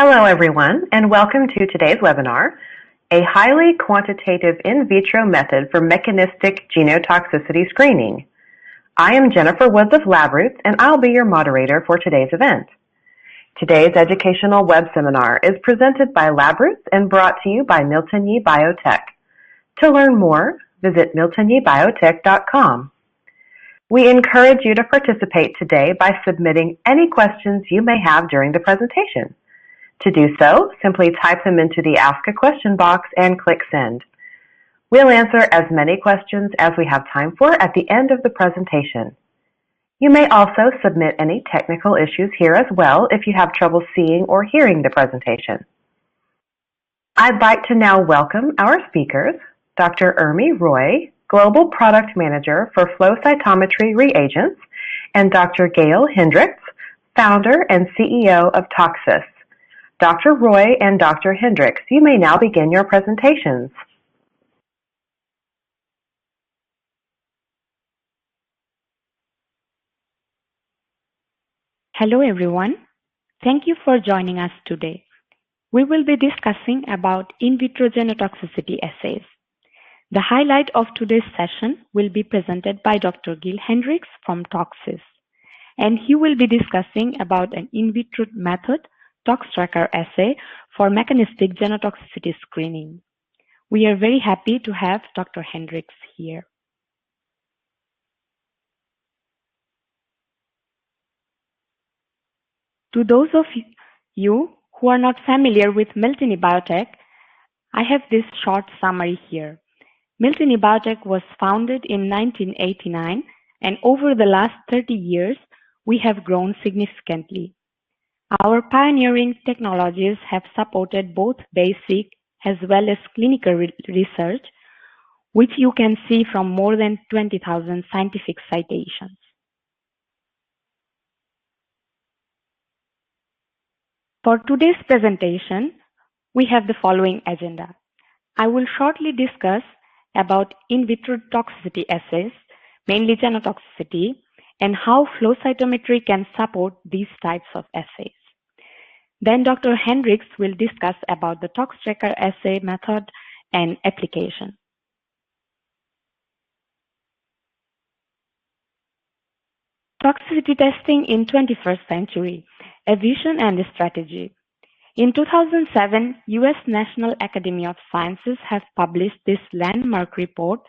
Hello everyone, and welcome to today's webinar, a highly quantitative in vitro method for mechanistic genotoxicity screening. I am Jennifer Woods of LabRoots, and I'll be your moderator for today's event. Today's educational web seminar is presented by LabRoots and brought to you by Miltenyi Biotec. To learn more, visit miltenyibiotech.com. We encourage you to participate today by submitting any questions you may have during the presentation. To do so, simply type them into the Ask a Question box and click Send. We'll answer as many questions as we have time for at the end of the presentation. You may also submit any technical issues here as well if you have trouble seeing or hearing the presentation. I'd like to now welcome our speakers, Dr. Urmi Roy, Global Product Manager for Flow Cytometry Reagents, and Dr. Giel Hendriks, Founder and CEO of Toxys. Dr. Roy and Dr. Hendriks, you may now begin your presentations. Hello everyone. Thank you for joining us today. We will be discussing about in vitro genotoxicity assays. The highlight of today's session will be presented by Dr. Giel Hendriks from Toxys, and he will be discussing about an in vitro method, ToxTracker assay for mechanistic genotoxicity screening. We are very happy to have Dr. Hendriks here. To those of you who are not familiar with Miltenyi Biotec, I have this short summary here. Miltenyi Biotec was founded in 1989, and over the last 30 years, we have grown significantly. Our pioneering technologies have supported both basic as well as clinical research, which you can see from more than 20,000 scientific citations. For today's presentation, we have the following agenda. I will shortly discuss about in vitro toxicity assays, mainly genotoxicity, and how flow cytometry can support these types of assays. Then Dr. Hendriks will discuss about the ToxTracker assay method and application. Toxicity testing in 21st century, a vision and a strategy. In 2007, US National Academy of Sciences have published this landmark report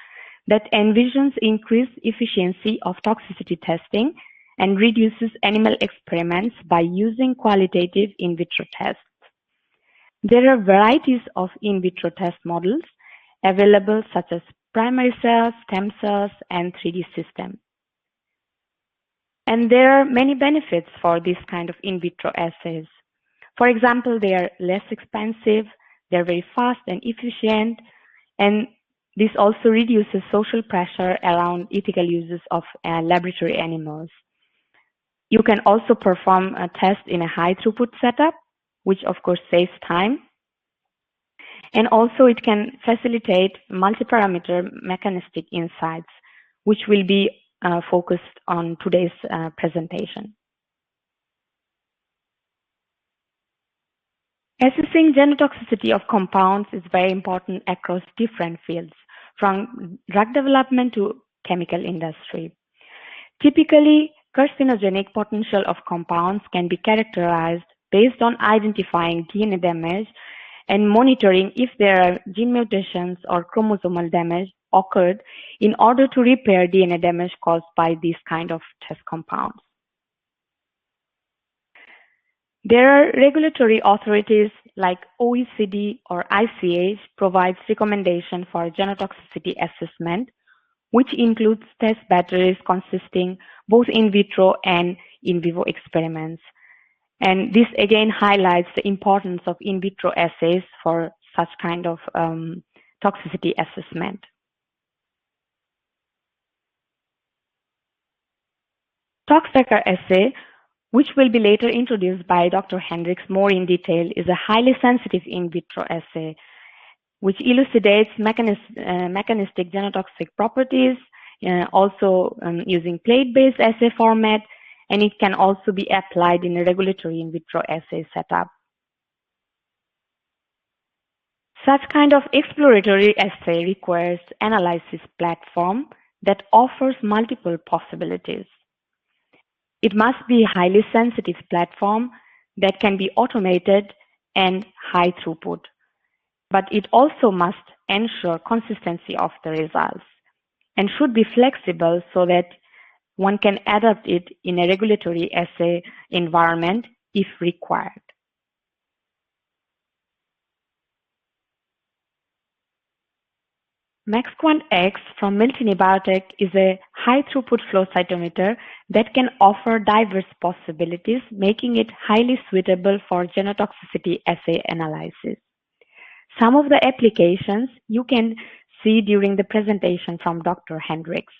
that envisions increased efficiency of toxicity testing and reduces animal experiments by using qualitative in vitro tests. There are varieties of in vitro test models available such as primary cells, stem cells, and 3D systems. And there are many benefits for this kind of in vitro assays. For example, they are less expensive, they're very fast and efficient, and this also reduces social pressure around ethical uses of laboratory animals. You can also perform a test in a high throughput setup, which of course saves time. And also it can facilitate multiparameter mechanistic insights, which will be focused on today's presentation. Assessing genotoxicity of compounds is very important across different fields, from drug development to chemical industry. Typically, carcinogenic potential of compounds can be characterized based on identifying DNA damage and monitoring if there are gene mutations or chromosomal damage occurred in order to repair DNA damage caused by these kind of test compounds. There are regulatory authorities like OECD or ICH provides recommendation for genotoxicity assessment, which includes test batteries consisting both in vitro and in vivo experiments. And this again highlights the importance of in vitro assays for such kind of toxicity assessment. ToxTracker assay, which will be later introduced by Dr. Hendriks more in detail, is a highly sensitive in vitro assay, which elucidates mechanistic genotoxic properties, also using plate-based assay format, and it can also be applied in a regulatory in vitro assay setup. Such kind of exploratory assay requires analysis platform that offers multiple possibilities. It must be a highly sensitive platform that can be automated and high throughput, but it also must ensure consistency of the results and should be flexible so that one can adapt it in a regulatory assay environment if required. MaxQuantx from Miltenyi Biotec is a high-throughput flow cytometer that can offer diverse possibilities, making it highly suitable for genotoxicity assay analysis. Some of the applications you can see during the presentation from Dr. Hendriks.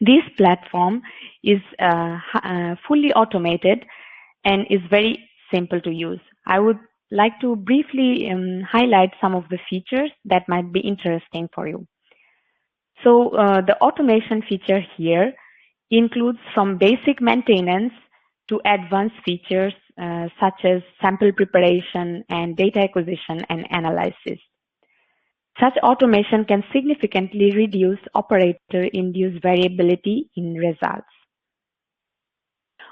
This platform is fully automated and is very simple to use. I would like to briefly highlight some of the features that might be interesting for you. So the automation feature here includes from basic maintenance to advanced features such as sample preparation and data acquisition and analysis. Such automation can significantly reduce operator-induced variability in results.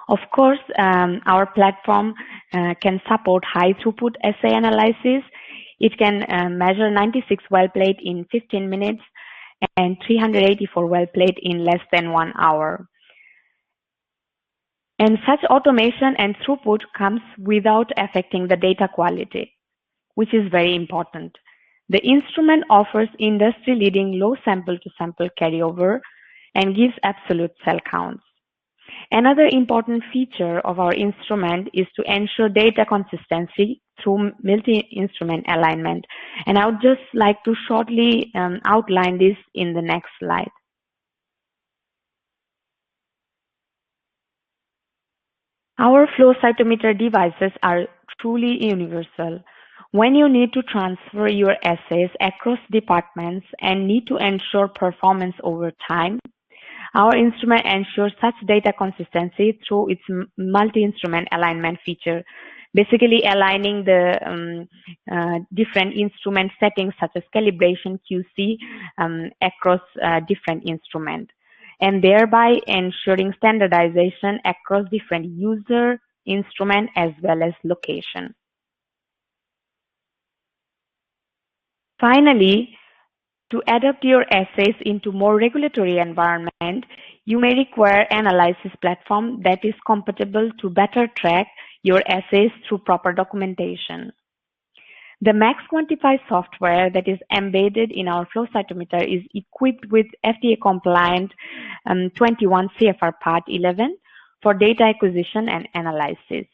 Of course, our platform can support high-throughput assay analysis. It can measure 96 well plate in 15 minutes and 384 well plate in less than 1 hour. And such automation and throughput comes without affecting the data quality, which is very important. The instrument offers industry-leading low sample-to-sample carryover and gives absolute cell counts. Another important feature of our instrument is to ensure data consistency through multi-instrument alignment. And I would just like to shortly outline this in the next slide. Our flow cytometer devices are truly universal. When you need to transfer your assays across departments and need to ensure performance over time, our instrument ensures such data consistency through its multi-instrument alignment feature, basically aligning the different instrument settings such as calibration, QC, across different instruments, and thereby ensuring standardization across different user, instrument, as well as location. Finally, to adapt your assays into more regulatory environment, you may require analysis platform that is compatible to better track your assays through proper documentation. The MaxQuantx software that is embedded in our flow cytometer is equipped with FDA compliant 21 CFR Part 11 for data acquisition and analysis.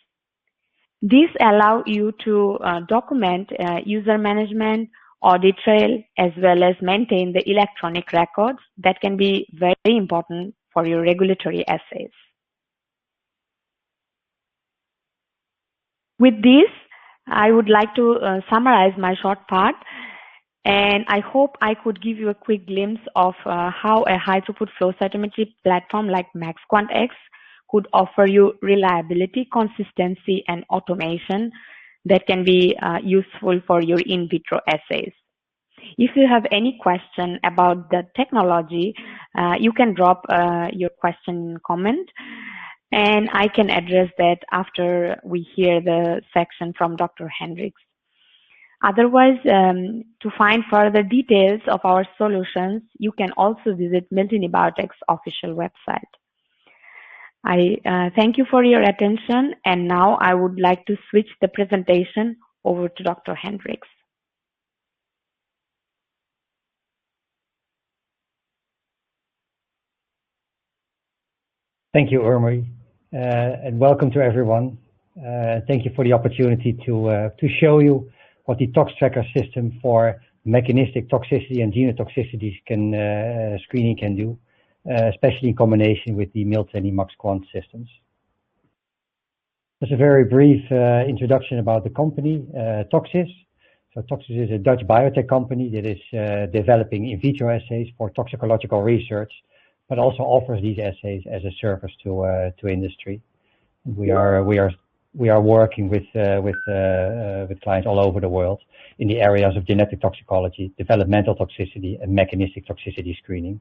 These allow you to document user management, audit trail, as well as maintain the electronic records that can be very important for your regulatory assays. With this, I would like to summarize my short part, and I hope I could give you a quick glimpse of how a high-throughput flow cytometry platform like MaxQuantx could offer you reliability, consistency, and automation that can be useful for your in vitro assays. If you have any question about the technology, you can drop your question in comment, and I can address that after we hear the section from Dr. Hendriks. Otherwise, to find further details of our solutions, you can also visit Miltenyi Biotec's official website. I thank you for your attention, and now I would like to switch the presentation over to Dr. Hendriks. Thank you, Urmi, and welcome to everyone. Thank you for the opportunity to show you what the ToxTracker system for mechanistic toxicity and genotoxicity screening can do, especially in combination with the Miltenyi MaxQuantx systems. Just a very brief introduction about the company, Toxys. So Toxys is a Dutch biotech company that is developing in vitro assays for toxicological research, but also offers these assays as a service to industry. We are we are working with clients all over the world in the areas of genetic toxicology, developmental toxicity, and mechanistic toxicity screening.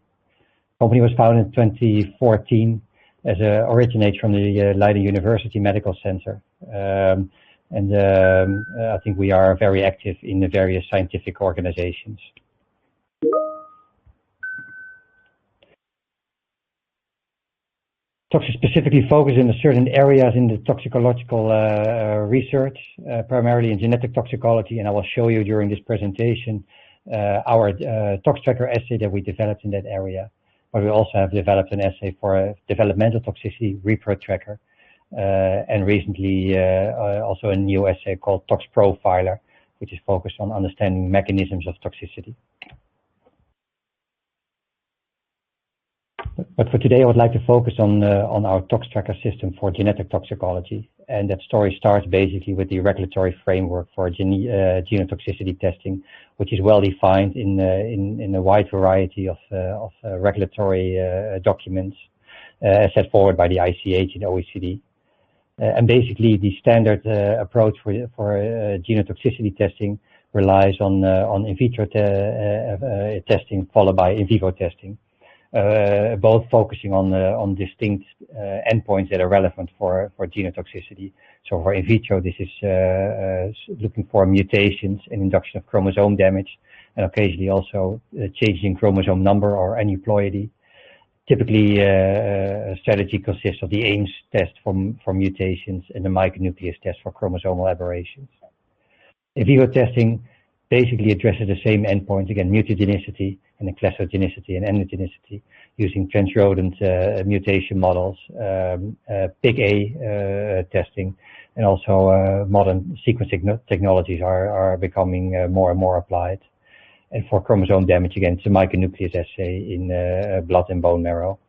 The company was founded in 2014 as originates from the Leiden University Medical Center. I think we are very active in the various scientific organizations. Toxys specifically focuses in certain areas in the toxicological research, primarily in genetic toxicology, and I will show you during this presentation our ToxTracker assay that we developed in that area. But we also have developed an assay for a developmental toxicity repro tracker, and recently also a new assay called ToxProfiler, which is focused on understanding mechanisms of toxicity. But for today, I would like to focus on our ToxTracker system for genetic toxicology, and that story starts basically with the regulatory framework for genotoxicity testing, which is well defined in a wide variety of regulatory documents set forward by the ICH and OECD. And basically, the standard approach for genotoxicity testing relies on in vitro testing followed by in vivo testing. Both focusing on distinct endpoints that are relevant for genotoxicity. So for in vitro, this is looking for mutations and induction of chromosome damage, and occasionally also changing chromosome number or aneuploidy. Typically, a strategy consists of the Ames test for mutations and the micronucleus test for chromosomal aberrations. In vivo testing basically addresses the same endpoints, again, mutagenicity and then clastogenicity and endogenicity, using transrodent mutation models, PIG-A testing, and also modern sequencing technologies are becoming more and more applied. And for chromosome damage, again, it's a micronucleus assay in blood and bone marrow.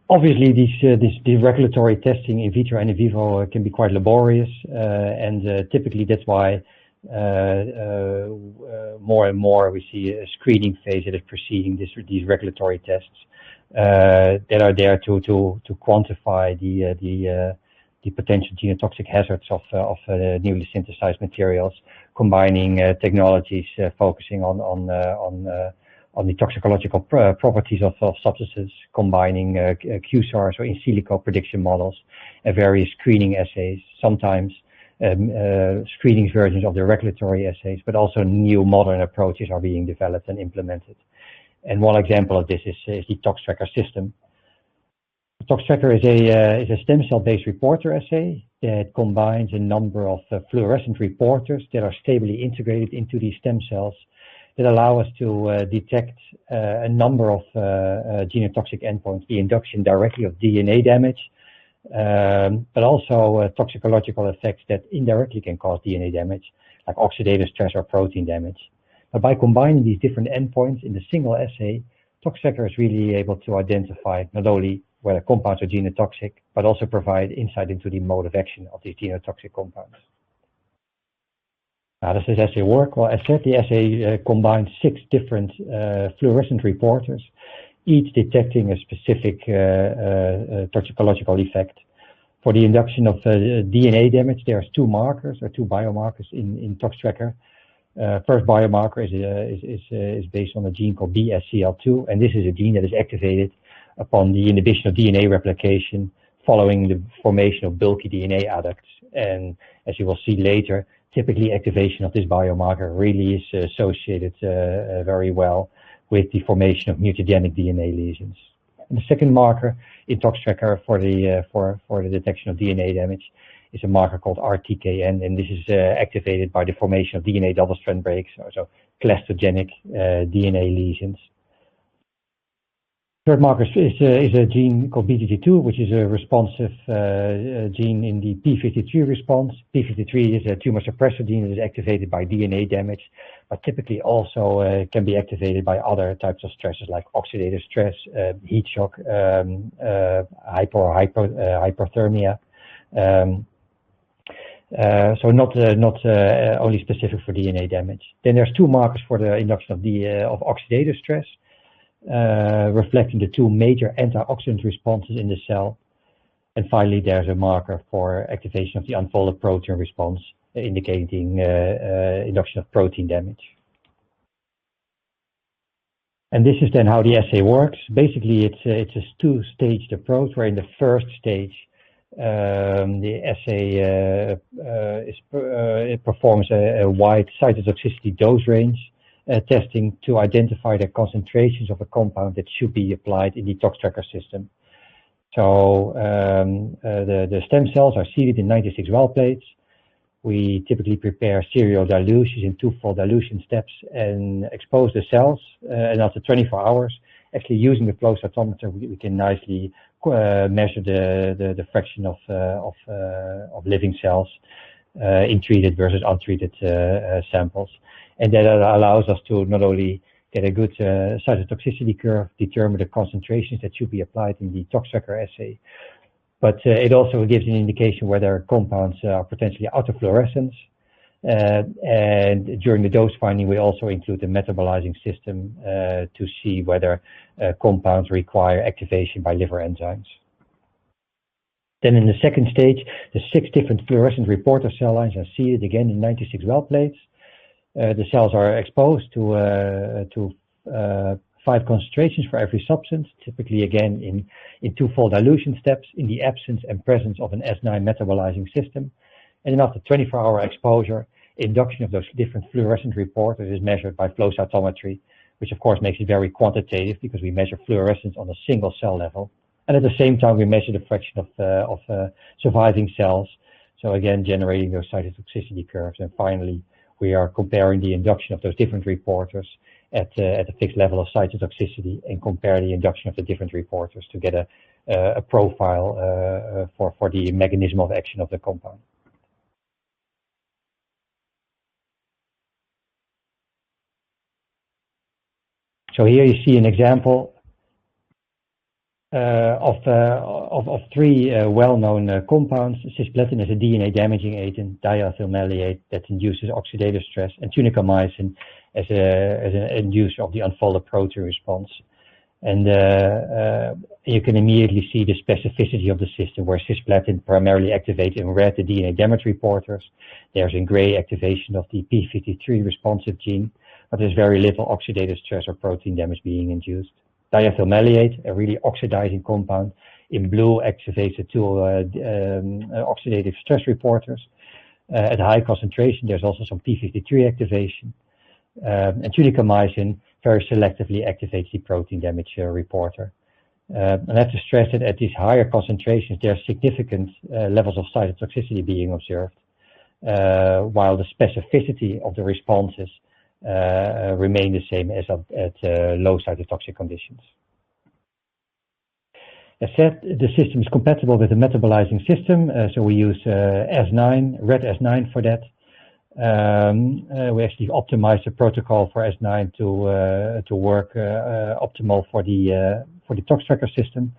Obviously, these regulatory testing in vitro and in vivo can be quite laborious, and typically that's why more and more we see a screening phase that is preceding these regulatory tests that are there to quantify the potential genotoxic hazards of newly synthesized materials, combining technologies focusing on the toxicological properties of substances, combining QSARs or in silico prediction models, and various screening assays, sometimes screening versions of the regulatory assays, but also new modern approaches are being developed and implemented. And one example of this is the ToxTracker system. ToxTracker is a stem cell-based reporter assay that combines a number of fluorescent reporters that are stably integrated into these stem cells that allow us to detect a number of genotoxic endpoints, the induction directly of DNA damage, but also toxicological effects that indirectly can cause DNA damage, like oxidative stress or protein damage. But by combining these different endpoints in the single assay, ToxTracker is really able to identify not only whether compounds are genotoxic, but also provide insight into the mode of action of these genotoxic compounds. How does this assay work? Well, as said, the assay combines 6 different fluorescent reporters, each detecting a specific toxicological effect. For the induction of DNA damage, there's 2 markers or 2 biomarkers in ToxTracker. First biomarker is based on a gene called BSCL2, and this is a gene that is activated upon the inhibition of DNA replication following the formation of bulky DNA adducts. And as you will see later, typically activation of this biomarker really is associated very well with the formation of mutagenic DNA lesions. And the second marker in ToxTracker for the detection of DNA damage is a marker called RTKN, and this is activated by the formation of DNA double-strand breaks, so clastogenic DNA lesions. Third marker is a gene called BTG2, which is a responsive gene in the p53 response. p53 is a tumor suppressor gene that is activated by DNA damage, but typically also can be activated by other types of stresses like oxidative stress, heat shock, hypothermia. So not only specific for DNA damage. Then there's 2 markers for the induction of oxidative stress, reflecting the 2 major antioxidant responses in the cell. And finally, there's a marker for activation of the unfolded protein response, indicating induction of protein damage. And this is then how the assay works. Basically, it's a two-staged approach, where in the first stage, the assay it performs a wide cytotoxicity dose range testing to identify the concentrations of a compound that should be applied in the ToxTracker system. So the stem cells are seeded in 96 well plates. We typically prepare serial dilutions in two-fold dilution steps and expose the cells. And after 24 hours, actually using the flow cytometer, we can nicely measure the fraction of living cells in treated versus untreated samples. And that allows us to not only get a good cytotoxicity curve, determine the concentrations that should be applied in the ToxTracker assay, but it also gives an indication whether compounds are potentially out of fluorescence. And during the dose finding, we also include the metabolizing system to see whether compounds require activation by liver enzymes. Then in the second stage, the 6 different fluorescent reporter cell lines are seeded again in 96 well plates. The cells are exposed to 5 concentrations for every substance, typically again in two-fold dilution steps in the absence and presence of an S9 metabolizing system. And then after 24-hour exposure, induction of those different fluorescent reporters is measured by flow cytometry, which of course makes it very quantitative because we measure fluorescence on a single cell level. And at the same time, we measure the fraction of surviving cells. So again, generating those cytotoxicity curves. And finally, we are comparing the induction of those different reporters at a fixed level of cytotoxicity and compare the induction of the different reporters to get a profile for the mechanism of action of the compound. So here you see an example of 3 well-known compounds. Cisplatin is a DNA damaging agent, diethyl maleate that induces oxidative stress, and tunicamycin as an inducer of the unfolded protein response. And you can immediately see the specificity of the system, where cisplatin primarily activates in red the DNA damage reporters. There's in gray activation of the p53 responsive gene, but there's very little oxidative stress or protein damage being induced. Diethyl maleate, a really oxidizing compound, in blue activates the 2 oxidative stress reporters. At high concentration, there's also some p53 activation. And tunicamycin very selectively activates the protein damage reporter. And I have to stress that at these higher concentrations, there are significant levels of cytotoxicity being observed, while the specificity of the responses remain the same as at low cytotoxic conditions. As said, the system is compatible with the metabolizing system, so we use S9, red S9 for that. We actually optimized the protocol for S9 to work optimal for the ToxTracker system.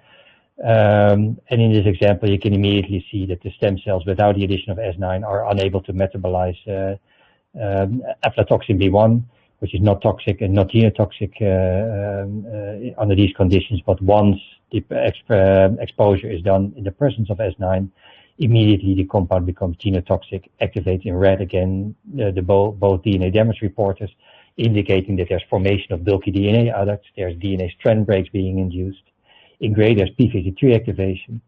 And in this example, you can immediately see that the stem cells without the addition of S9 are unable to metabolize aflatoxin B1, which is not toxic and not genotoxic under these conditions. But once the exposure is done in the presence of S9, immediately the compound becomes genotoxic, activates in red again both DNA damage reporters, indicating that there's formation of bulky DNA adducts, there's DNA strand breaks being induced. In gray, there's p53 activation.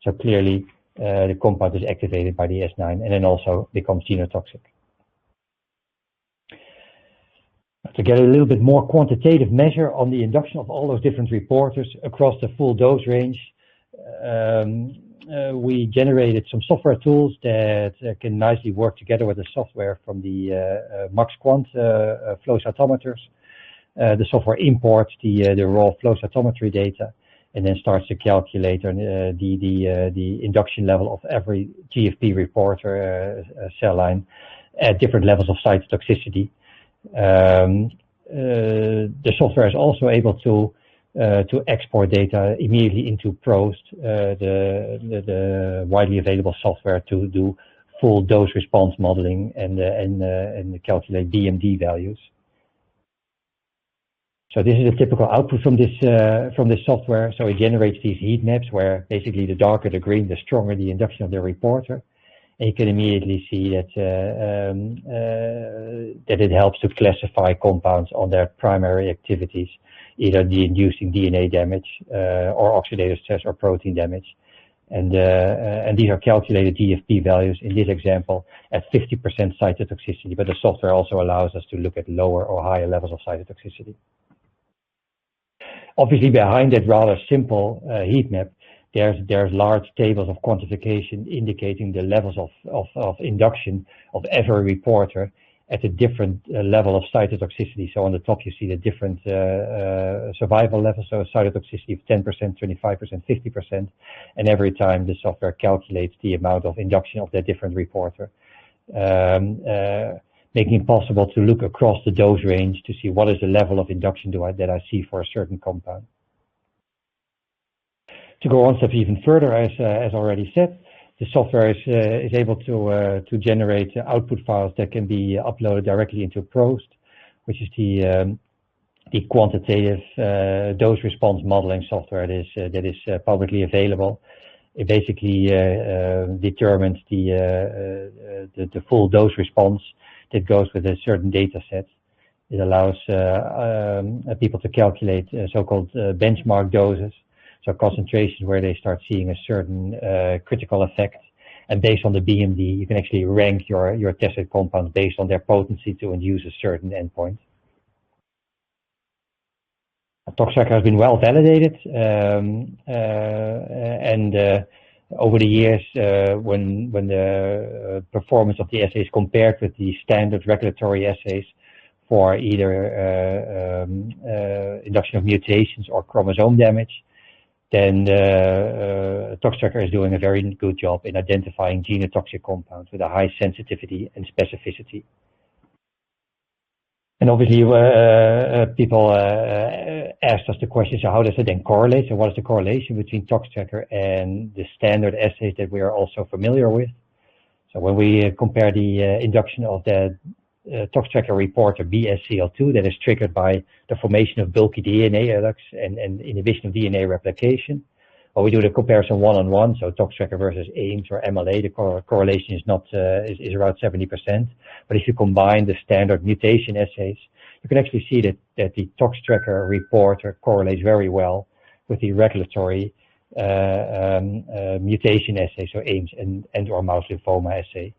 So clearly, the compound is activated by the S9 and then also becomes genotoxic. To get a little bit more quantitative measure on the induction of all those different reporters across the full dose range, we generated some software tools that can nicely work together with the software from the MaxQuantx flow cytometers. The software imports the raw flow cytometry data and then starts to calculate the induction level of every GFP reporter cell line at different levels of cytotoxicity. The software is also able to export data immediately into PROST, the widely available software to do full dose response modeling and calculate BMD values. So this is a typical output from this software. So it generates these heat maps where basically the darker the green, the stronger the induction of the reporter. And you can immediately see that that it helps to classify compounds on their primary activities, either the inducing DNA damage or oxidative stress or protein damage. And these are calculated DFP values in this example at 50% cytotoxicity, but the software also allows us to look at lower or higher levels of cytotoxicity. Obviously, behind that rather simple heat map, there's large tables of quantification indicating the levels of induction of every reporter at a different level of cytotoxicity. So on the top you see the different survival levels, so cytotoxicity of 10%, 25%, 50%, and every time the software calculates the amount of induction of that different reporter, making it possible to look across the dose range to see what is the level of induction that I see for a certain compound. To go one step even further, as already said, the software is able to generate output files that can be uploaded directly into PROST, which is the quantitative dose response modeling software that is publicly available. It basically determines the full dose response that goes with a certain data set. It allows people to calculate so-called benchmark doses. So concentrations where they start seeing a certain critical effect, and based on the BMD, you can actually rank your tested compounds based on their potency to induce a certain endpoint. ToxTracker has been well validated, and over the years, when the performance of the assays compared with the standard regulatory assays for either induction of mutations or chromosome damage, then ToxTracker is doing a very good job in identifying genotoxic compounds with a high sensitivity and specificity. And obviously, people asked us the question, so how does it then correlate? So what is the correlation between ToxTracker and the standard assays that we are also familiar with? So when we compare the induction of the ToxTracker reporter BSCL2 that is triggered by the formation of bulky DNA helics and inhibition of DNA replication. Well, we do the comparison one-on-one, so ToxTracker versus Ames or MLA, the correlation is not is around 70%. But if you combine the standard mutation assays, you can actually see that the ToxTracker reporter correlates very well with the regulatory mutation assay, so Ames and or mouse lymphoma assay.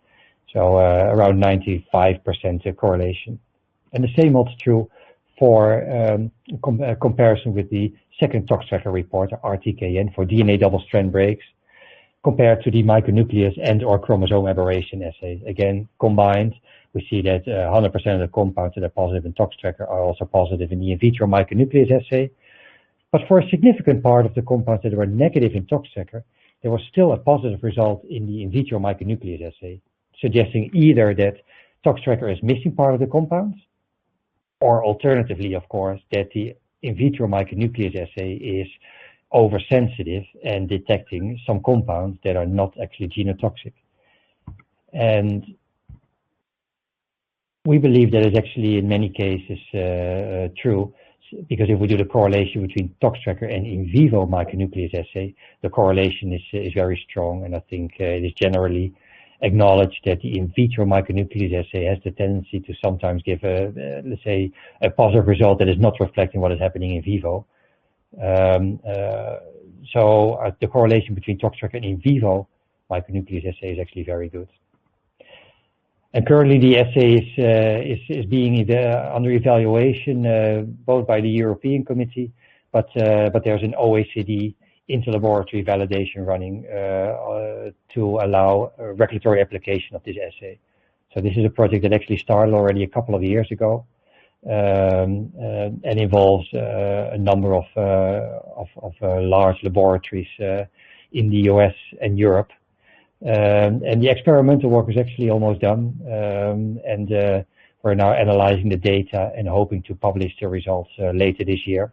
So around 95% correlation. And the same holds true for comparison with the second ToxTracker reporter, RTKN, for DNA double-strand breaks, compared to the micronucleus and or chromosome aberration assays. Again, combined, we see that 100% of the compounds that are positive in ToxTracker are also positive in the in vitro micronucleus assay. But for a significant part of the compounds that were negative in ToxTracker, there was still a positive result in the in vitro micronucleus assay, suggesting either that ToxTracker is missing part of the compounds, or alternatively, of course, that the in vitro micronucleus assay is oversensitive and detecting some compounds that are not actually genotoxic. And we believe that is actually in many cases true, because if we do the correlation between ToxTracker and in vivo micronucleus assay, the correlation is very strong, and I think it is generally acknowledged that the in vitro micronucleus assay has the tendency to sometimes give let's say, a positive result that is not reflecting what is happening in vivo. So the correlation between ToxTracker and in vivo micronucleus assay is actually very good. And currently the assay is being under evaluation both by the European Committee, but there's an OECD interlaboratory validation running to allow regulatory application of this assay. So this is a project that actually started already a couple of years ago, and involves a number of large laboratories in the US and Europe. And the experimental work is actually almost done, and we're now analyzing the data and hoping to publish the results later this year.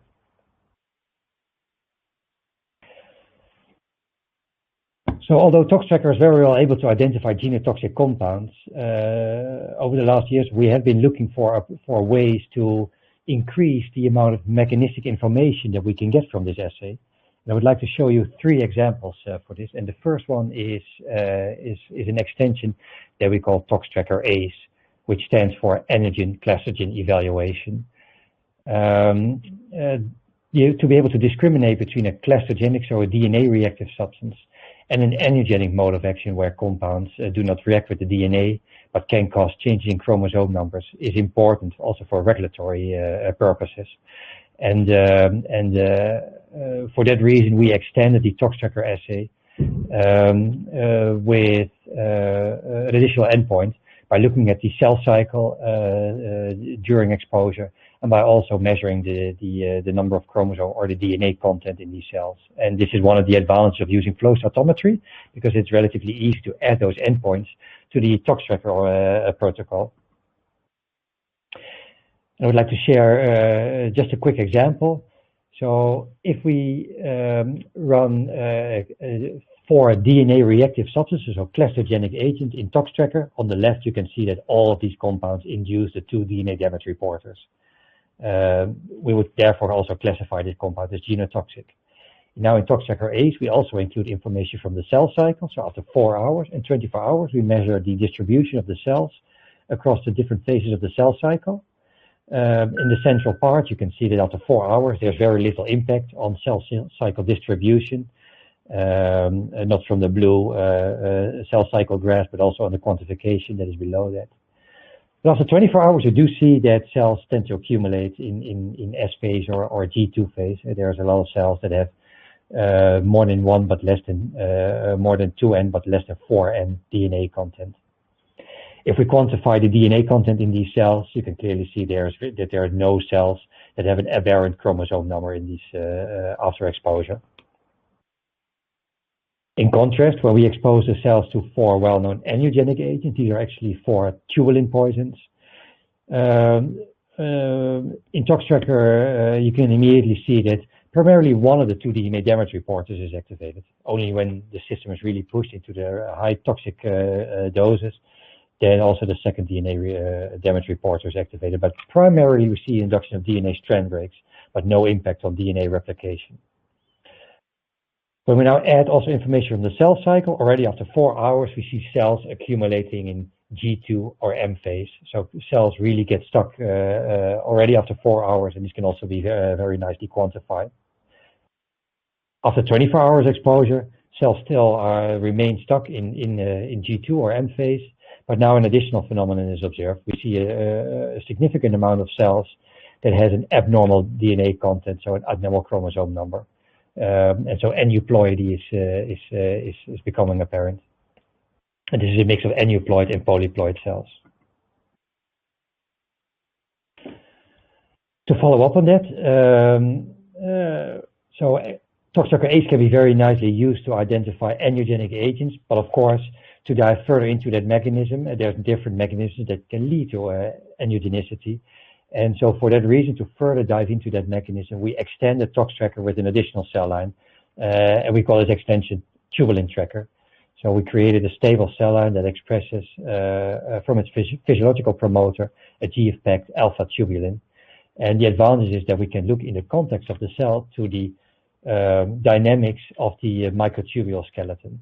So although ToxTracker is very well able to identify genotoxic compounds, over the last years we have been looking for ways to increase the amount of mechanistic information that we can get from this assay. And I would like to show you 3 examples for this. And the first one is an extension that we call ToxTracker Ace, which stands for Antigen Classigen Evaluation. To be able to discriminate between a classogenic, so a DNA reactive substance, and an antigenic mode of action where compounds do not react with the DNA but can cause changes in chromosome numbers is important also for regulatory purposes. And for that reason, we extended the ToxTracker assay with an additional endpoint by looking at the cell cycle during exposure, and by also measuring the number of chromosomes or the DNA content in these cells. And this is one of the advantages of using flow cytometry, because it's relatively easy to add those endpoints to the ToxTracker protocol. I would like to share just a quick example. So if we run 4 DNA reactive substances or classogenic agents in ToxTracker, on the left you can see that all of these compounds induce the 2 DNA damage reporters. We would therefore also classify this compound as genotoxic. Now in ToxTracker Ace, we also include information from the cell cycle. So after 4 hours and 24 hours, we measure the distribution of the cells across the different phases of the cell cycle. In the central part, you can see that after 4 hours, there's very little impact on cell cycle distribution, not from the blue cell cycle graph, but also on the quantification that is below that. But after 24 hours, you do see that cells tend to accumulate in S phase or G2 phase. There's a lot of cells that have more than 1 but less than more than 2N but less than 4N DNA content. If we quantify the DNA content in these cells, you can clearly see that there are no cells that have an aberrant chromosome number in these after exposure. In contrast, when we expose the cells to 4 well-known angiogenic agents, these are actually 4 tubulin poisons. In ToxTracker, you can immediately see that primarily one of the 2 DNA damage reporters is activated. Only when the system is really pushed into the high toxic doses, then also the second DNA damage reporter is activated. But primarily we see induction of DNA strand breaks, but no impact on DNA replication. When we now add also information from the cell cycle, already after 4 hours, we see cells accumulating in G2 or M phase. So cells really get stuck already after 4 hours, and this can also be very nicely quantified. After 24 hours exposure, cells still remain stuck in G2 or M phase, but now an additional phenomenon is observed. We see a significant amount of cells that has an abnormal DNA content, so an abnormal chromosome number. And so aneuploidy is becoming apparent. And this is a mix of aneuploid and polyploid cells. To follow up on that, so ToxTracker Ace can be very nicely used to identify angiogenic agents, but of course, to dive further into that mechanism, there's different mechanisms that can lead to angiogenicity. And so for that reason, to further dive into that mechanism, we extend the ToxTracker with an additional cell line, and we call this extension Tubulin Tracker. So we created a stable cell line that expresses from its physiological promoter a GF-packed alpha tubulin. And the advantage is that we can look in the context of the cell to the dynamics of the microtubule skeleton.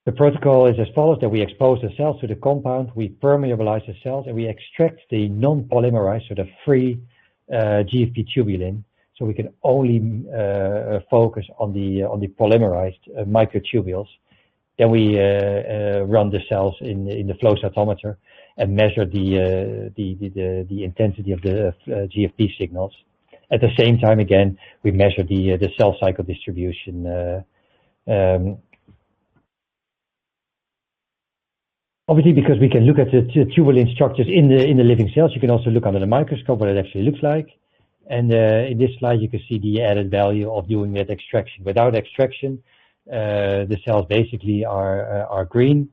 The protocol is as follows: that we expose the cells to the compound, we permeabilize the cells, and we extract the non-polymerized, so the free GFP tubulin, so we can only focus on the polymerized microtubules. Then we run the cells in the flow cytometer and measure the intensity of the GFP signals. At the same time, again, we measure the cell cycle distribution. Obviously, because we can look at the tubulin structures in the living cells, you can also look under the microscope what it actually looks like. And in this slide, you can see the added value of doing that extraction. Without extraction, the cells basically are green.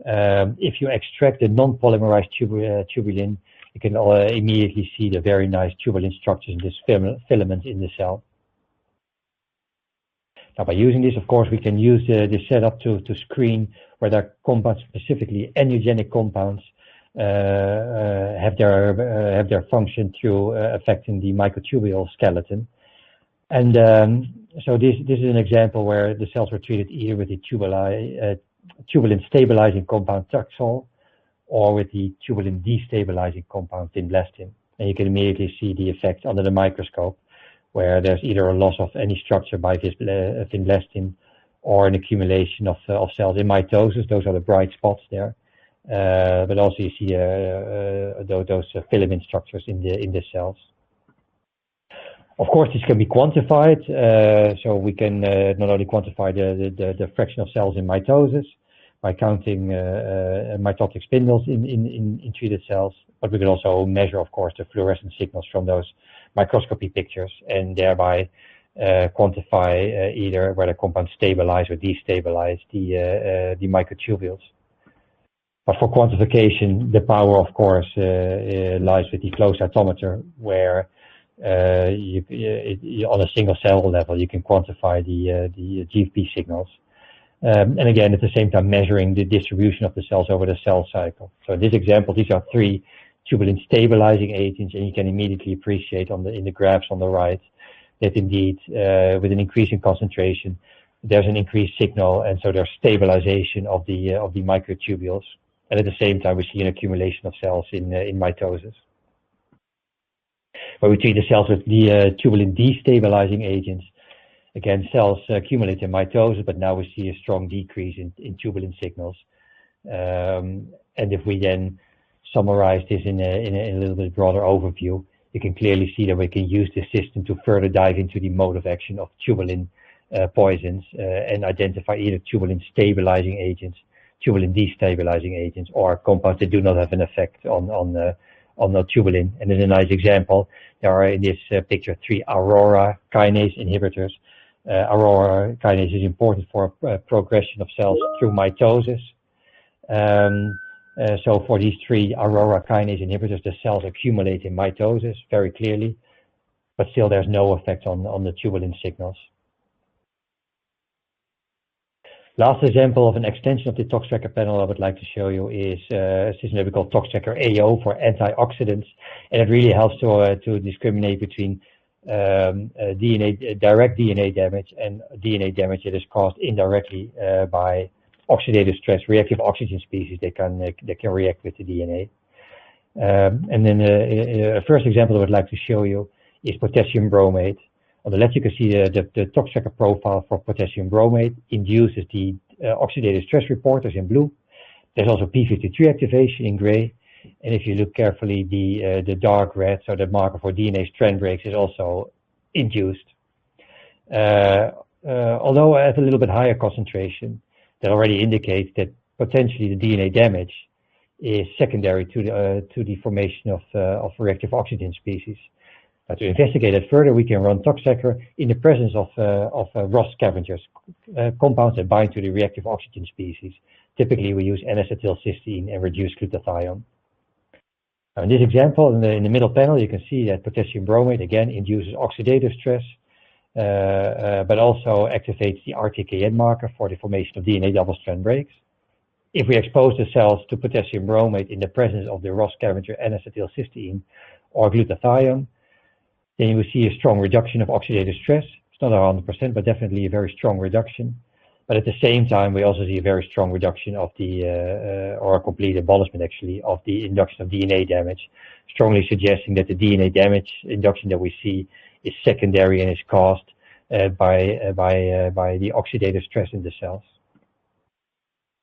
If you extract the non-polymerized tubulin, you can immediately see the very nice tubulin structures in this filament in the cell. Now, by using this, of course, we can use this setup to screen whether compounds, specifically angiogenic compounds, have their function through affecting the microtubule skeleton. And so this is an example where the cells were treated either with the tubulin stabilizing compound Taxol or with the tubulin destabilizing compound vinblastine. And you can immediately see the effect under the microscope, where there's either a loss of any structure by vinblastine or an accumulation of cells in mitosis. Those are the bright spots there. But also you see those filament structures in the cells. Of course, this can be quantified. So we can not only quantify the fraction of cells in mitosis by counting mitotic spindles in treated cells, but we can also measure, of course, the fluorescent signals from those microscopy pictures and thereby quantify either whether compounds stabilize or destabilize the microtubules. But for quantification, the power, of course, lies with the flow cytometer, where on a single cell level you can quantify the GFP signals. And again, at the same time, measuring the distribution of the cells over the cell cycle. So in this example, these are 3 tubulin stabilizing agents, and you can immediately appreciate in the graphs on the right that indeed, with an increasing concentration, there's an increased signal, and so there's stabilization of the microtubules. And at the same time, we see an accumulation of cells in mitosis. When we treat the cells with the tubulin destabilizing agents, again, cells accumulate in mitosis, but now we see a strong decrease in tubulin signals. And if we then summarize this in a little bit broader overview, you can clearly see that we can use this system to further dive into the mode of action of tubulin poisons and identify either tubulin stabilizing agents, tubulin destabilizing agents, or compounds that do not have an effect on the tubulin. And in a nice example, there are in this picture 3 aurora kinase inhibitors. Aurora kinase is important for progression of cells through mitosis. So for these 3 aurora kinase inhibitors, the cells accumulate in mitosis very clearly, but still there's no effect on the tubulin signals. Last example of an extension of the ToxTracker panel I would like to show you is a system that we call ToxTracker AO for antioxidants, and it really helps to discriminate between direct DNA damage and DNA damage that is caused indirectly by oxidative stress, reactive oxygen species that can react with the DNA. And then a first example I would like to show you is potassium bromate. On the left, you can see the ToxTracker profile for potassium bromate induces the oxidative stress reporters in blue. There's also p53 activation in gray. And if you look carefully, the dark red, so the marker for DNA strand breaks, is also induced. Although at a little bit higher concentration, that already indicates that potentially the DNA damage is secondary to the formation of reactive oxygen species. To investigate it further, we can run ToxTracker in the presence of ROS scavengers, compounds that bind to the reactive oxygen species. Typically, we use N-acetylcysteine and reduced glutathione. Now, in this example, in the middle panel, you can see that potassium bromate again induces oxidative stress, but also activates the RTKN marker for the formation of DNA double-strand breaks. If we expose the cells to potassium bromate in the presence of the ROS scavenger N-acetylcysteine or glutathione, then you will see a strong reduction of oxidative stress. It's not 100%, but definitely a very strong reduction. But at the same time, we also see a very strong reduction of or a complete abolishment actually, of the induction of DNA damage, strongly suggesting that the DNA damage induction that we see is secondary and is caused by the oxidative stress in the cells.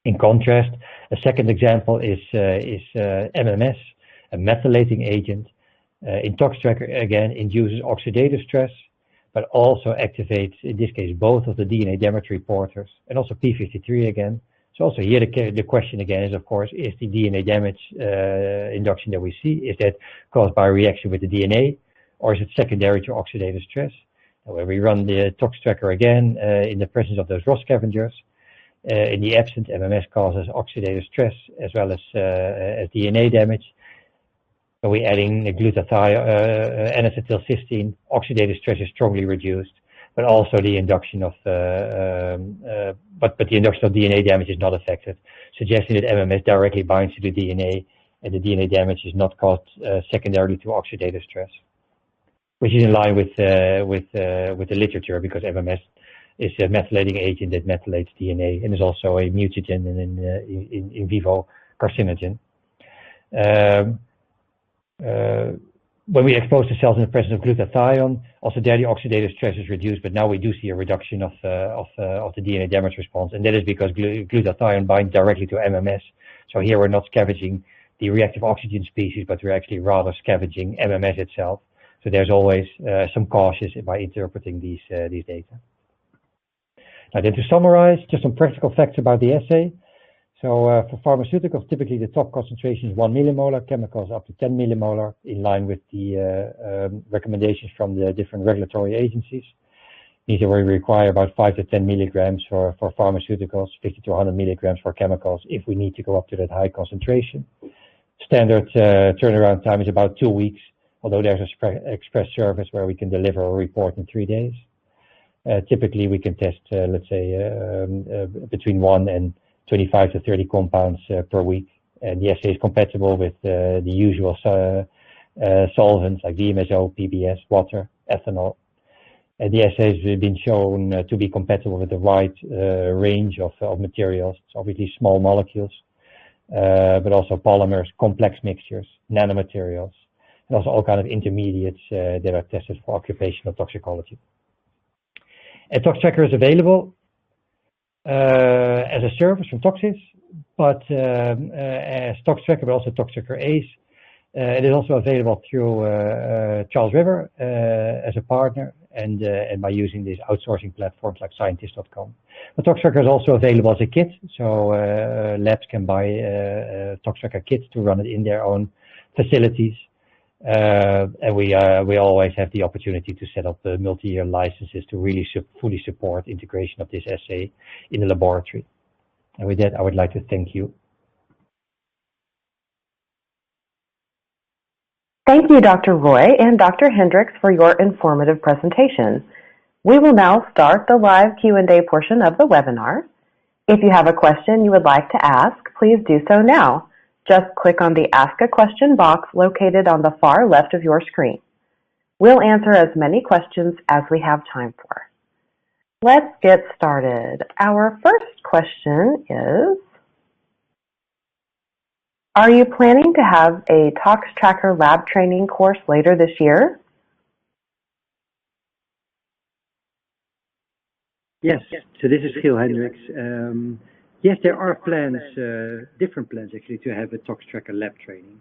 In contrast, a second example is MMS, a methylating agent. In ToxTracker, again, induces oxidative stress, but also activates, in this case, both of the DNA damage reporters and also p53 again. So also here the question again is, of course, is the DNA damage induction that we see, is that caused by a reaction with the DNA, or is it secondary to oxidative stress? And when we run the ToxTracker again in the presence of those ROS scavengers, in the absence, MMS causes oxidative stress as well as DNA damage. When we're adding the glutathione, N-acetylcysteine, oxidative stress is strongly reduced, but also the induction of, but the induction of DNA damage is not affected, suggesting that MMS directly binds to the DNA and the DNA damage is not caused secondarily to oxidative stress, which is in line with the literature, because MMS is a methylating agent that methylates DNA and is also a mutagen and in vivo carcinogen. When we expose the cells in the presence of glutathione, also there the oxidative stress is reduced, but now we do see a reduction of the DNA damage response, and that is because glutathione binds directly to MMS. So here we're not scavenging the reactive oxygen species, but we're actually rather scavenging MMS itself. So there's always some caution by interpreting these data. Now then, to summarize, just some practical facts about the assay. So for pharmaceuticals, typically the top concentration is 1 millimolar, chemicals up to 10 millimolar, in line with the recommendations from the different regulatory agencies. These are where we require about 5 to 10 milligrams for pharmaceuticals, 50 to 100 milligrams for chemicals, if we need to go up to that high concentration. Standard turnaround time is about 2 weeks, although there's a express service where we can deliver a report in 3 days. Typically, we can test, let's say, between 1 and 25 to 30 compounds per week. And the assay is compatible with the usual solvents like DMSO, PBS, water, ethanol. And the assay has been shown to be compatible with the wide range of materials. It's obviously small molecules, but also polymers, complex mixtures, nanomaterials, and also all kinds of intermediates that are tested for occupational toxicology. And ToxTracker is available as a service from Toxys, but as ToxTracker, but also ToxTracker Ace. It is also available through Charles River as a partner, and by using these outsourcing platforms like scientist.com. But ToxTracker is also available as a kit, so labs can buy ToxTracker kits to run it in their own facilities. And we always have the opportunity to set up the multi-year licenses to really fully support integration of this assay in the laboratory. And with that, I would like to thank you. Thank you, Dr. Roy and Dr. Hendriks, for your informative presentation. We will now start the live Q&A portion of the webinar. If you have a question you would like to ask, please do so now. Just click on the Ask a Question box located on the far left of your screen. We'll answer as many questions as we have time for. Let's get started. Our first question is, are you planning to have a ToxTracker lab training course later this year? Yes, so this is Giel Hendriks. Yes, there are plans, different plans actually, to have a ToxTracker lab training.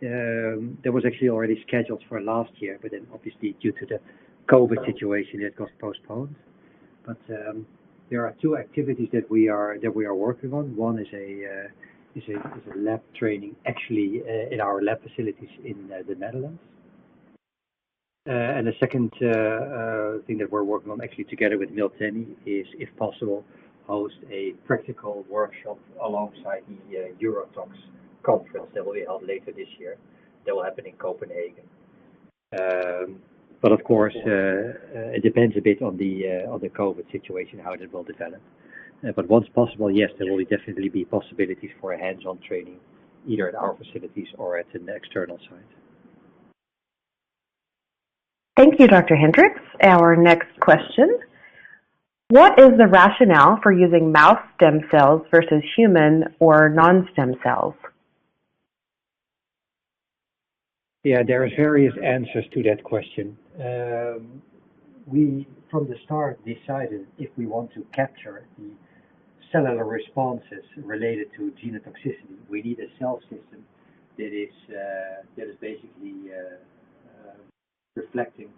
That was actually already scheduled for last year, but then obviously due to the COVID situation, it got postponed. But there are two activities that we are working on. One is a lab training actually in our lab facilities in the Netherlands. And the second thing that we're working on actually together with Miltenyi is, if possible, host a practical workshop alongside the Eurotox conference that will be held later this year. That will happen in Copenhagen. But of course, it depends a bit on the COVID situation, how that will develop. But once possible, yes, there will definitely be possibilities for a hands-on training, either at our facilities or at an external site. Thank you, Dr. Hendriks. Our next question. What is the rationale for using mouse stem cells versus human or non-stem cells? Yeah, there are various answers to that question. We, from the start, decided if we want to capture the cellular responses related to genotoxicity, we need a cell system that is basically reflecting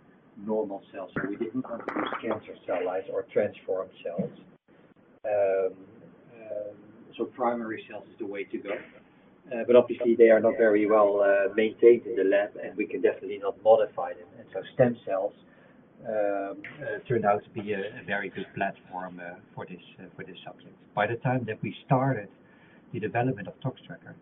normal cells. So we didn't want to use cancer cell lines or transformed cells. So primary cells is the way to go. But obviously they are not very well maintained in the lab, and we can definitely not modify them. And so stem cells turned out to be a very good platform for this subject. By the time that we started the development of ToxTracker,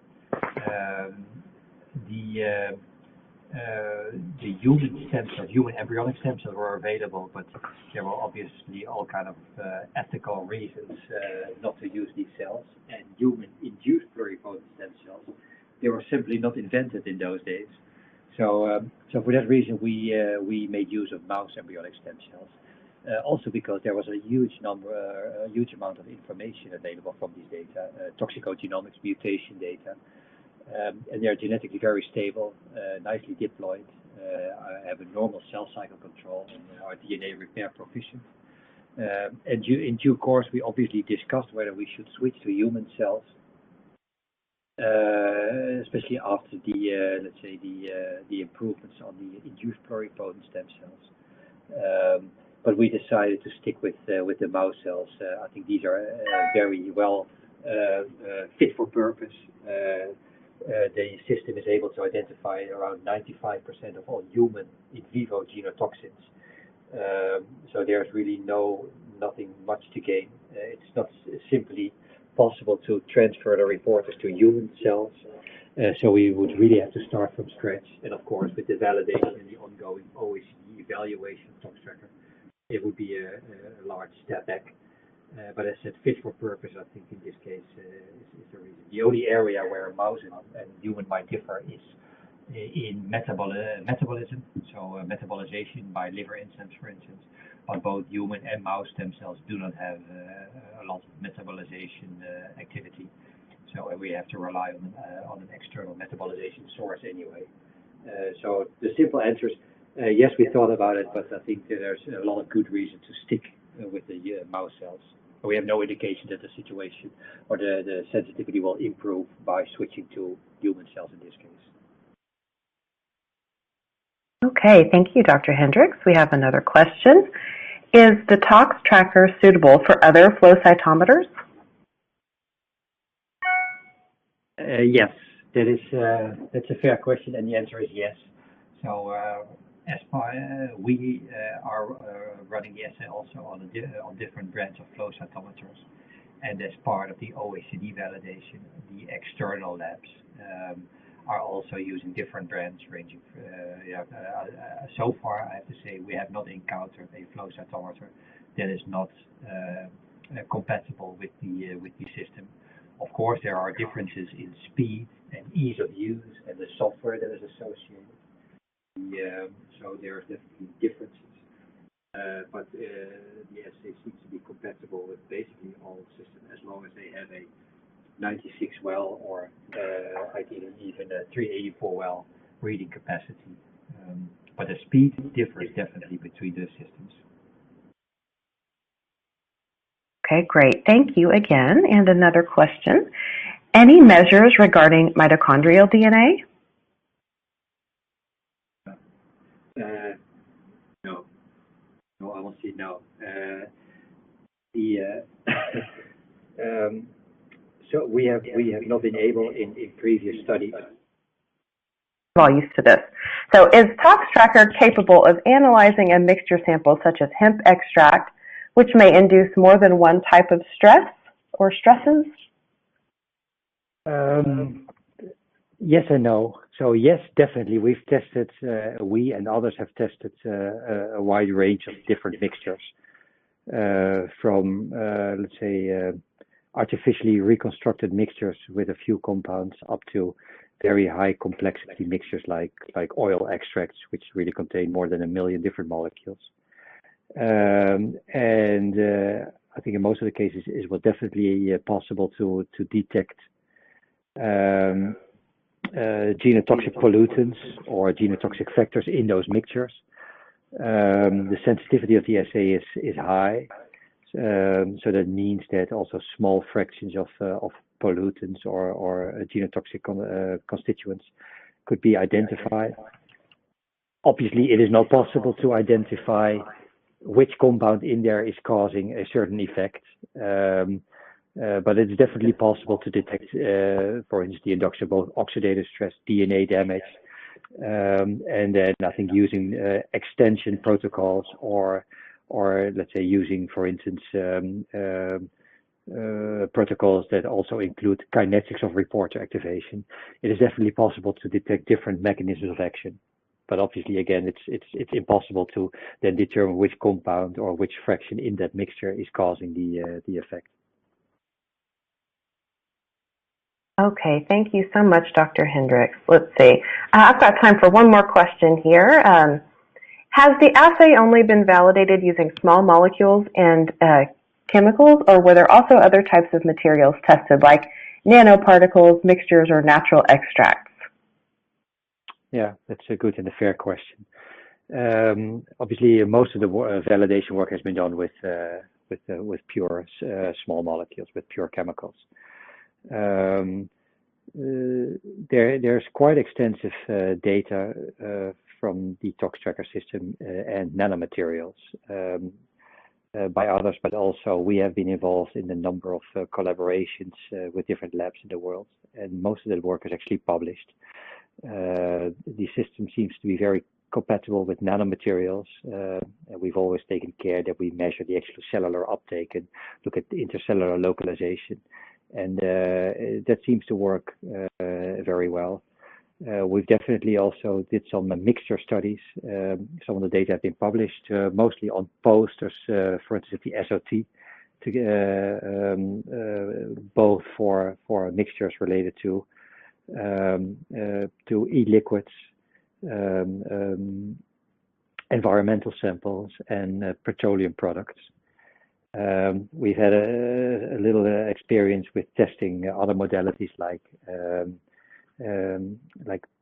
the human stem cells, human embryonic stem cells were available, but there were obviously all kind of ethical reasons not to use these cells. And human-induced pluripotent stem cells they were simply not invented in those days. So for that reason, we made use of mouse embryonic stem cells. Also because there was a huge amount of information available from these data, toxicogenomics, mutation data, and they're genetically very stable, nicely diploid, have a normal cell cycle control, and are DNA repair proficient. And in due course, we obviously discussed whether we should switch to human cells, especially after let's say the improvements on the induced pluripotent stem cells. But we decided to stick with the mouse cells. I think these are very well fit for purpose. The system is able to identify around 95% of all human in vivo genotoxins. So there's really nothing much to gain. It's not simply possible to transfer the reporters to human cells. So we would really have to start from scratch. And of course, with the validation and the ongoing OECD evaluation of ToxTracker, it would be a large step back. But as I said, fit for purpose, I think in this case is the reason. The only area where mouse and human might differ is in metabolism, so metabolization by liver enzymes, for instance. But both human and mouse stem cells do not have a lot of metabolization activity. So we have to rely on an external metabolization source anyway. So the simple answer is yes, we thought about it, but I think there's a lot of good reason to stick with the mouse cells. We have no indication that the situation or the sensitivity will improve by switching to human cells in this case. Okay, thank you, Dr. Hendriks. We have another question. Is the ToxTracker suitable for other flow cytometers? Yes, that's a fair question, and the answer is yes. So we are running the assay also on different brands of flow cytometers, and as part of the OECD validation, the external labs are also using different brands ranging. So far, I have to say we have not encountered a flow cytometer that is not compatible with the system. Of course, there are differences in speed and ease of use and the software that is associated. So there are definitely differences, but the assay seems to be compatible with basically all systems as long as they have a 96 well or ideally even a 384 well reading capacity. But the speed differs definitely between the systems. Okay, great. Thank you again. And another question. Any measures regarding mitochondrial DNA? No, I will say no. So we have not been able in previous studies. All used to this. So is ToxTracker capable of analyzing a mixture sample such as hemp extract, which may induce more than one type of stress or stresses? Yes and no. So yes, definitely. We've tested, we and others have tested a wide range of different mixtures, from, let's say, artificially reconstructed mixtures with a few compounds up to very high complexity mixtures like oil extracts, which really contain more than 1 million different molecules. And I think in most of the cases it was definitely possible to detect genotoxic pollutants or genotoxic factors in those mixtures. The sensitivity of the assay is high, so that means that also small fractions of pollutants or genotoxic constituents could be identified. Obviously, it is not possible to identify which compound in there is causing a certain effect. But it's definitely possible to detect, for instance, the induction of both oxidative stress, DNA damage, and then I think using extension protocols or let's say using, for instance, protocols that also include kinetics of reporter activation. It is definitely possible to detect different mechanisms of action. But obviously, again, it's impossible to then determine which compound or which fraction in that mixture is causing the effect. Okay, thank you so much, Dr. Hendriks. Let's see. I've got time for one more question here. Has the assay only been validated using small molecules and chemicals, or were there also other types of materials tested, like nanoparticles, mixtures, or natural extracts? Yeah, that's a good and a fair question. Obviously, most of the validation work has been done with pure small molecules, with pure chemicals. There's quite extensive data from the ToxTracker system and nanomaterials by others, but also we have been involved in a number of collaborations with different labs in the world, and most of that work is actually published. The system seems to be very compatible with nanomaterials, and we've always taken care that we measure the actual cellular uptake and look at the intercellular localization, and that seems to work very well. We've definitely also did some mixture studies. Some of the data have been published, mostly on posters, for instance, the SOT, both for mixtures related to e-liquids, environmental samples, and petroleum products. We've had a little experience with testing other modalities like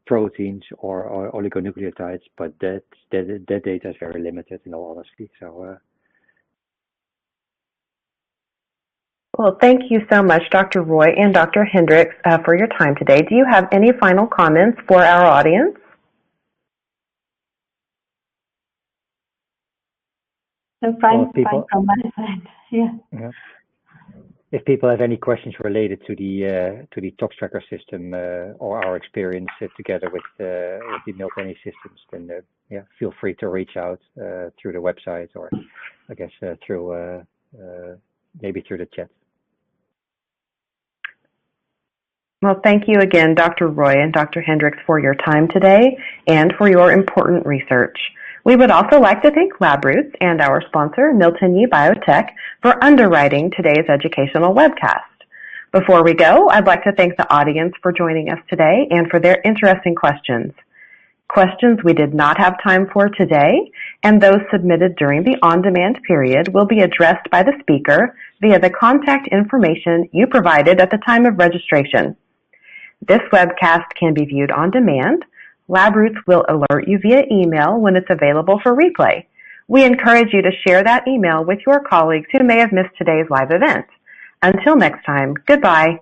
proteins or oligonucleotides, but that data is very limited, in all honesty. So. Well, thank you so much, Dr. Roy and Dr. Hendriks, for your time today. Do you have any final comments for our audience? So fine from my side. Yeah. If people have any questions related to the ToxTracker system or our experience together with the Miltenyi systems, then feel free to reach out through the website, or I guess through maybe through the chat. Well, thank you again, Dr. Roy and Dr. Hendriks, for your time today and for your important research. We would also like to thank LabRoots and our sponsor, Miltenyi Biotec, for underwriting today's educational webcast. Before we go, I'd like to thank the audience for joining us today and for their interesting questions. Questions we did not have time for today, and those submitted during the on-demand period, will be addressed by the speaker via the contact information you provided at the time of registration. This webcast can be viewed on demand. LabRoots will alert you via email when it's available for replay. We encourage you to share that email with your colleagues who may have missed today's live event. Until next time, goodbye.